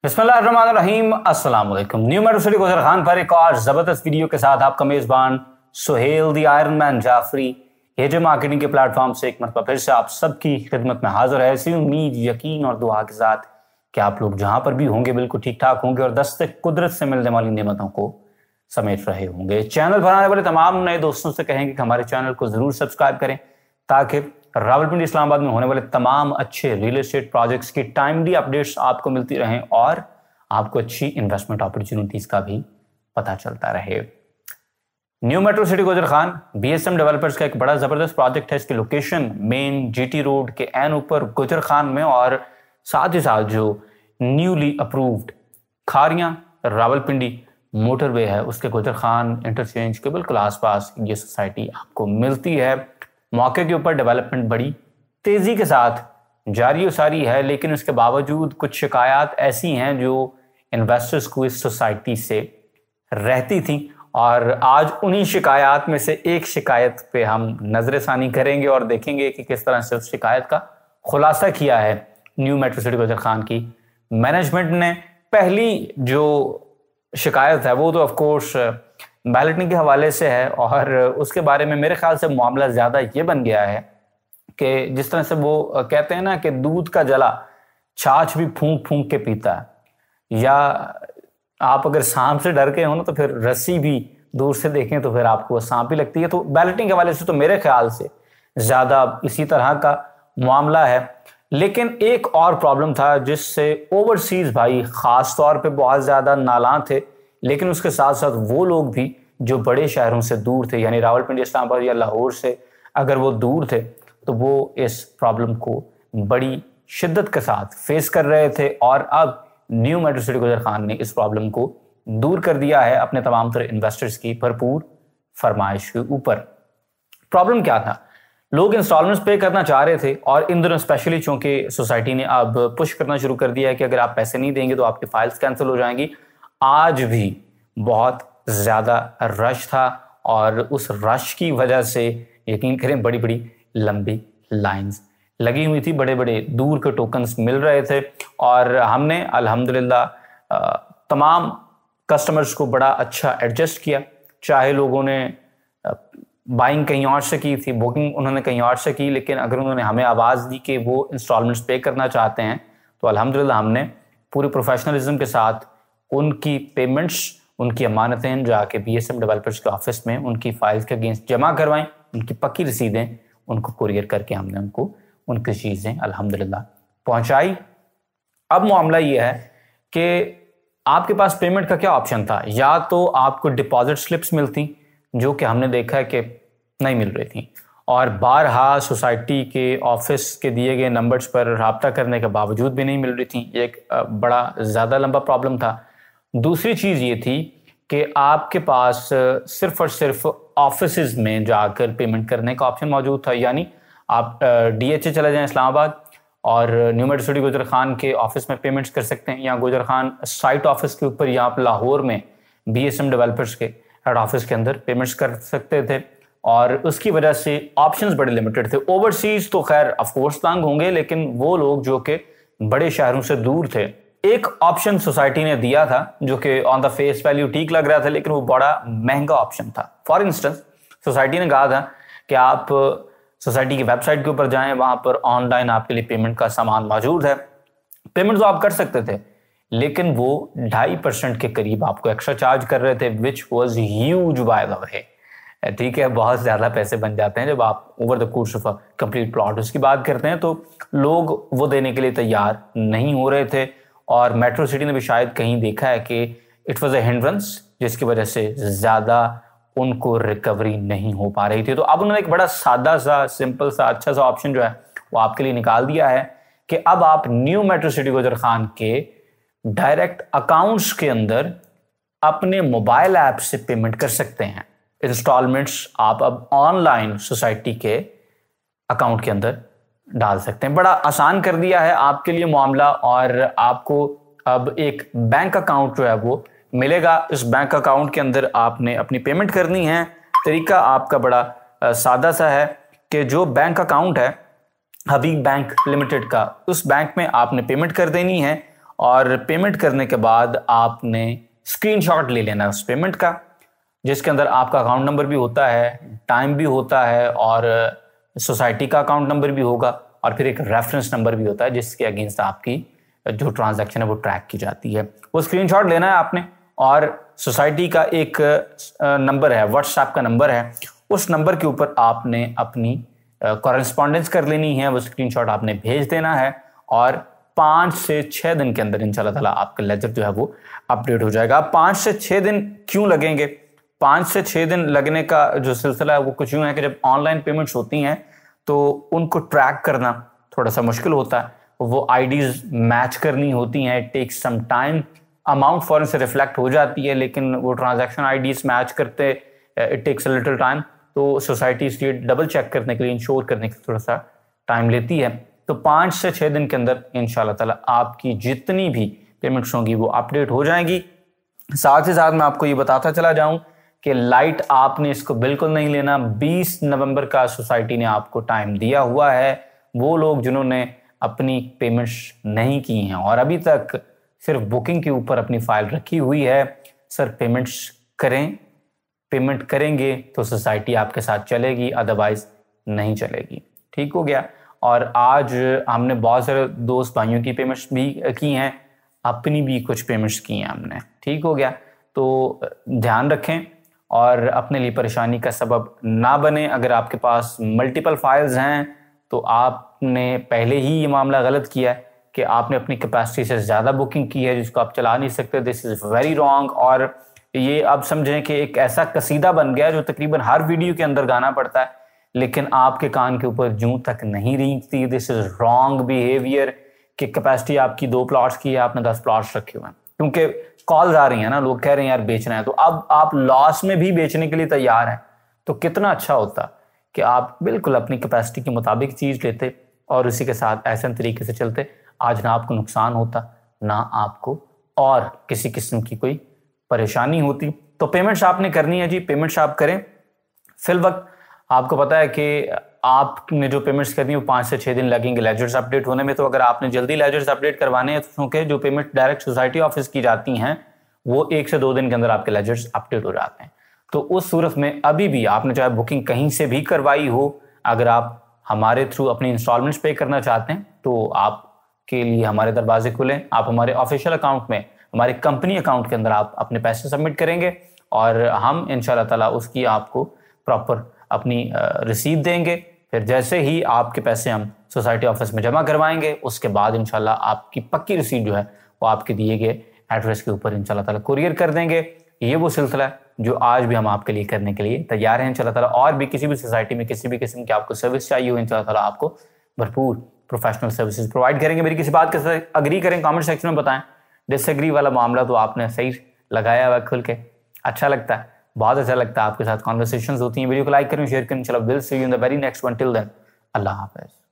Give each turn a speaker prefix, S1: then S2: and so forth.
S1: बिस्मिल्लाहिर्रहमानिर्रहीम अस्सलाम वालेकुम। न्यू मेट्रो सिटी गुजर खान पर एक और ज़बरदस्त वीडियो के साथ आपका मेज़बान Suhail the iron man Jafri AJ marketing के प्लेटफॉर्म से एक मरतबा फिर से आप सबकी खिदमत में हाजिर है। ऐसी उम्मीद, यकीन और दुआ के साथ कि आप लोग जहां पर भी होंगे बिल्कुल ठीक ठाक होंगे और दस्ते कुदरत से मिलने वाली नेमतों को समेट रहे होंगे। चैनल बनाने वाले तमाम नए दोस्तों से कहेंगे कि हमारे चैनल को ज़रूर सब्सक्राइब करें ताकि रावलपिंडी इस्लामाबाद में होने वाले तमाम अच्छे रियल एस्टेट प्रोजेक्ट्स की टाइमली अपडेट्स आपको मिलती रहें और आपको अच्छी इन्वेस्टमेंट अपॉर्चुनिटीज का भी पता चलता रहे। न्यू मेट्रो सिटी गुजर खान बीएसएम डेवलपर्स का एक बड़ा जबरदस्त प्रोजेक्ट है। इसकी लोकेशन मेन जीटी रोड के एन ऊपर गुजर खान में और साथ ही साथ जो newly approved Khariyan Rawalpindi motorway है उसके गुजर खान इंटरचेंज के बिल्कुल आसपास ये सोसाइटी आपको मिलती है। मौके के ऊपर डेवलपमेंट बड़ी तेजी के साथ जारी सारी है, लेकिन उसके बावजूद कुछ शिकायत ऐसी हैं जो इन्वेस्टर्स को इस सोसाइटी से रहती थी और आज उन्हीं शिकायत में से एक शिकायत पे हम नजरसानी करेंगे और देखेंगे कि किस तरह से उस शिकायत का खुलासा किया है न्यू मेट्रो सिटी गुजर खान की मैनेजमेंट ने। पहली जो शिकायत है वो तो ऑफ कोर्स बैलेटिंग के हवाले से है और उसके बारे में मेरे ख्याल से मामला ज्यादा ये बन गया है कि जिस तरह से वो कहते हैं ना कि दूध का जला छाछ भी फूंक फूंक के पीता है, या आप अगर सांप से डर के हो ना तो फिर रस्सी भी दूर से देखें तो फिर आपको सांप ही लगती है। तो बैलेटिंग के हवाले से तो मेरे ख्याल से ज्यादा इसी तरह का मामला है। लेकिन एक और प्रॉब्लम था जिससे ओवरसीज भाई खास तौर पे बहुत ज्यादा नालां थे, लेकिन उसके साथ साथ वो लोग भी जो बड़े शहरों से दूर थे यानी रावलपिंडी, इस्लामाबाद या लाहौर से अगर वो दूर थे तो वो इस प्रॉब्लम को बड़ी शिद्दत के साथ फेस कर रहे थे और अब न्यू मेट्रो सिटी गुजर खान ने इस प्रॉब्लम को दूर कर दिया है अपने तमाम तरह इन्वेस्टर्स की भरपूर फरमाइश के ऊपर। प्रॉब्लम क्या था? लोग इंस्टॉलमेंट्स पे करना चाह रहे थे और इन दिनों स्पेशली चूंकि सोसाइटी ने अब पुश करना शुरू कर दिया है कि अगर आप पैसे नहीं देंगे तो आपकी फाइल्स कैंसिल हो जाएंगी। आज भी बहुत ज्यादा रश था और उस रश की वजह से यकीन करें बड़ी बड़ी लंबी लाइंस लगी हुई थी, बड़े बड़े दूर के टोकन्स मिल रहे थे और हमने अल्हम्दुलिल्लाह तमाम कस्टमर्स को बड़ा अच्छा एडजस्ट किया। चाहे लोगों ने बाइंग कहीं और से की थी, बुकिंग उन्होंने कहीं और से की, लेकिन अगर उन्होंने हमें आवाज़ दी कि वो इंस्टॉलमेंट्स पे करना चाहते हैं तो अल्हम्दुलिल्लाह हमने पूरे प्रोफेशनलिज्म के साथ उनकी पेमेंट्स, उनकी अमानतें जाके बीएसएम डेवलपर्स के ऑफिस में उनकी फाइल्स के अगेंस्ट जमा करवाएं, उनकी पक्की रसीदें उनको कुरियर करके हमने उनको उनकी चीज़ें अल्हम्दुलिल्लाह पहुंचाई। अब मामला ये है कि आपके पास पेमेंट का क्या ऑप्शन था? या तो आपको डिपॉजिट स्लिप्स मिलती जो कि हमने देखा है कि नहीं मिल रही थी और बारहा सोसाइटी के ऑफिस के दिए गए नंबर्स पर रब्ता करने के बावजूद भी नहीं मिल रही थी। एक बड़ा ज़्यादा लंबा प्रॉब्लम था। दूसरी चीज़ ये थी कि आपके पास सिर्फ और सिर्फ ऑफिस में जाकर पेमेंट करने का ऑप्शन मौजूद था, यानी आप डीएचए चले जाएं इस्लामाबाद और न्यू मेट्रो सिटी गुजर खान के ऑफिस में पेमेंट्स कर सकते हैं, या गुजर खान साइट ऑफिस के ऊपर या आप लाहौर में बीएसएम डेवलपर्स के हेड ऑफिस के अंदर पेमेंट्स कर सकते थे और उसकी वजह से ऑप्शंस बड़े लिमिटेड थे। ओवरसीज तो खैर ऑफकोर्स तंग होंगे, लेकिन वो लोग जो कि बड़े शहरों से दूर थे, एक ऑप्शन सोसाइटी ने दिया था जो कि ऑन द फेस वैल्यू ठीक लग रहा था, लेकिन वो बड़ा महंगा ऑप्शन था। फॉर इंस्टेंस सोसाइटी ने कहा था कि आप सोसाइटी की वेबसाइट के ऊपर जाएं, वहां पर ऑनलाइन आपके लिए पेमेंट का सामान मौजूद है। पेमेंट तो आप कर सकते थे, लेकिन वो 2.5% के करीब आपको एक्स्ट्रा चार्ज कर रहे थे, which was huge by the way. ठीक है, बहुत ज्यादा पैसे बन जाते हैं जब आप over the course of a complete plot उसकी बात करते हैं, तो लोग वो देने के लिए तैयार नहीं हो रहे थे और मेट्रो सिटी ने भी शायद कहीं देखा है कि इट वॉज अ हिंड्रेंस जिसकी वजह से ज्यादा उनको रिकवरी नहीं हो पा रही थी। तो अब उन्होंने एक बड़ा सादा सा, सिंपल सा, अच्छा सा ऑप्शन जो है वो आपके लिए निकाल दिया है कि अब आप न्यू मेट्रो सिटी गुजर खान के डायरेक्ट अकाउंट्स के अंदर अपने मोबाइल ऐप से पेमेंट कर सकते हैं। इंस्टॉलमेंट्स आप अब ऑनलाइन सोसाइटी के अकाउंट के अंदर डाल सकते हैं। बड़ा आसान कर दिया है आपके लिए मामला और आपको अब एक बैंक अकाउंट जो है वो मिलेगा। इस बैंक अकाउंट के अंदर आपने अपनी पेमेंट करनी है। तरीका आपका बड़ा सादा सा है कि जो बैंक अकाउंट है हबीब बैंक लिमिटेड का, उस बैंक में आपने पेमेंट कर देनी है और पेमेंट करने के बाद आपने स्क्रीनशॉट ले लेना है उस पेमेंट का, जिसके अंदर आपका अकाउंट नंबर भी होता है, टाइम भी होता है और सोसाइटी का अकाउंट नंबर भी होगा और फिर एक रेफरेंस नंबर भी होता है जिसके अगेंस्ट आपकी जो ट्रांजैक्शन है वो ट्रैक की जाती है। वो स्क्रीनशॉट लेना है आपने और सोसाइटी का एक नंबर है, व्हाट्सएप का नंबर है, उस नंबर के ऊपर आपने अपनी कॉरेस्पॉन्डेंस कर लेनी है, वो स्क्रीनशॉट आपने भेज देना है और 5 से 6 दिन के अंदर इंशाल्लाह ताला आपका लेजर जो है वो अपडेट हो जाएगा। 5 से 6 दिन क्यों लगेंगे? 5 से 6 दिन लगने का जो सिलसिला है वो कुछ यूं है कि जब ऑनलाइन पेमेंट्स होती हैं तो उनको ट्रैक करना थोड़ा सा मुश्किल होता है, वो आईडीज मैच करनी होती हैं, it takes some time, amount फॉरन से रिफ्लेक्ट हो जाती है लेकिन वो ट्रांजैक्शन आईडीज मैच करते it takes a little time, तो सोसाइटी इसलिए डबल चेक करने के लिए, इंश्योर करने के लिए थोड़ा सा टाइम लेती है। तो 5 से 6 दिन के अंदर इंशाल्लाह ताला आपकी जितनी भी पेमेंट्स होंगी वो अपडेट हो जाएंगी। साथ ही साथ मैं आपको ये बताता चला जाऊं कि लाइट आपने इसको बिल्कुल नहीं लेना। 20 नवंबर का सोसाइटी ने आपको टाइम दिया हुआ है। वो लोग जिन्होंने अपनी पेमेंट्स नहीं की हैं और अभी तक सिर्फ बुकिंग के ऊपर अपनी फाइल रखी हुई है, सर पेमेंट्स करें, पेमेंट करेंगे तो सोसाइटी आपके साथ चलेगी, अदरवाइज नहीं चलेगी। ठीक हो गया। और आज हमने बहुत सारे दोस्त भाइयों की पेमेंट्स भी की हैं, अपनी भी कुछ पेमेंट्स की हैं हमने। ठीक हो गया। तो ध्यान रखें और अपने लिए परेशानी का सबब ना बने। अगर आपके पास मल्टीपल फाइल्स हैं तो आपने पहले ही ये मामला गलत किया है कि आपने अपनी कैपेसिटी से ज़्यादा बुकिंग की है जिसको आप चला नहीं सकते। This is very wrong. और ये अब समझें कि एक ऐसा कसीदा बन गया जो तकरीबन हर वीडियो के अंदर गाना पड़ता है लेकिन आपके कान के ऊपर जूं तक नहीं रेंगती। दिस इज रॉन्ग बिहेवियर कि कैपेसिटी आपकी 2 प्लॉट्स की है, आपने 10 प्लॉट्स रखे हुए हैं, क्योंकि कॉल्स आ रही हैं ना, लोग कह रहे हैं यार बेचना है, तो अब आप लॉस में भी बेचने के लिए तैयार हैं। तो कितना अच्छा होता कि आप बिल्कुल अपनी कैपेसिटी के मुताबिक चीज़ लेते और उसी के साथ ऐसे तरीके से चलते। आज ना आपको नुकसान होता ना आपको और किसी किस्म की कोई परेशानी होती। तो पेमेंट्स आपने करनी है जी, पेमेंट्स आप करें। फिल वक्त आपको पता है कि आपने जो पेमेंट्स करनी है वो 5 से 6 दिन लगेंगे लेजर्स अपडेट होने में। तो अगर आपने जल्दी लेजर्स अपडेट करवाने हैं तो क्योंकि जो पेमेंट डायरेक्ट सोसाइटी ऑफिस की जाती हैं वो 1 से 2 दिन के अंदर आपके लेजर्स अपडेट हो जाते हैं। तो उस सूरत में अभी भी आपने चाहे बुकिंग कहीं से भी करवाई हो, अगर आप हमारे थ्रू अपनी इंस्टॉलमेंट्स पे करना चाहते हैं तो आपके लिए हमारे दरवाजे खुले। आप हमारे ऑफिशियल अकाउंट में, हमारे कंपनी अकाउंट के अंदर आप अपने पैसे सबमिट करेंगे और हम इंशाल्लाह ताला उसकी आपको प्रॉपर अपनी रिसीव देंगे। फिर जैसे ही आपके पैसे हम सोसाइटी ऑफिस में जमा करवाएंगे उसके बाद इंशाल्लाह आपकी पक्की रिसीट जो है वो आपके दिए गए एड्रेस के ऊपर इंशाल्लाह ताला कुरियर कर देंगे। ये वो सिलसिला है जो आज भी हम आपके लिए करने के लिए तैयार हैं इंशाल्लाह ताला। और भी किसी भी सोसाइटी में किसी भी किस्म की आपको सर्विस चाहिए हो, इंशाल्लाह ताला आपको भरपूर प्रोफेशनल सर्विसेज प्रोवाइड करेंगे। मेरी किसी बात के साथ अग्री करें, कमेंट सेक्शन में बताएं। डिसएग्री वाला मामला तो आपने सही लगाया हुआ खुल के, अच्छा लगता है, बहुत अच्छा लगता है आपके साथ कॉन्वर्सेशंस होती हैं। वीडियो को लाइक करें, शेयर करें। चलो will see you in the very next one. Till then अल्लाह हाफिज़।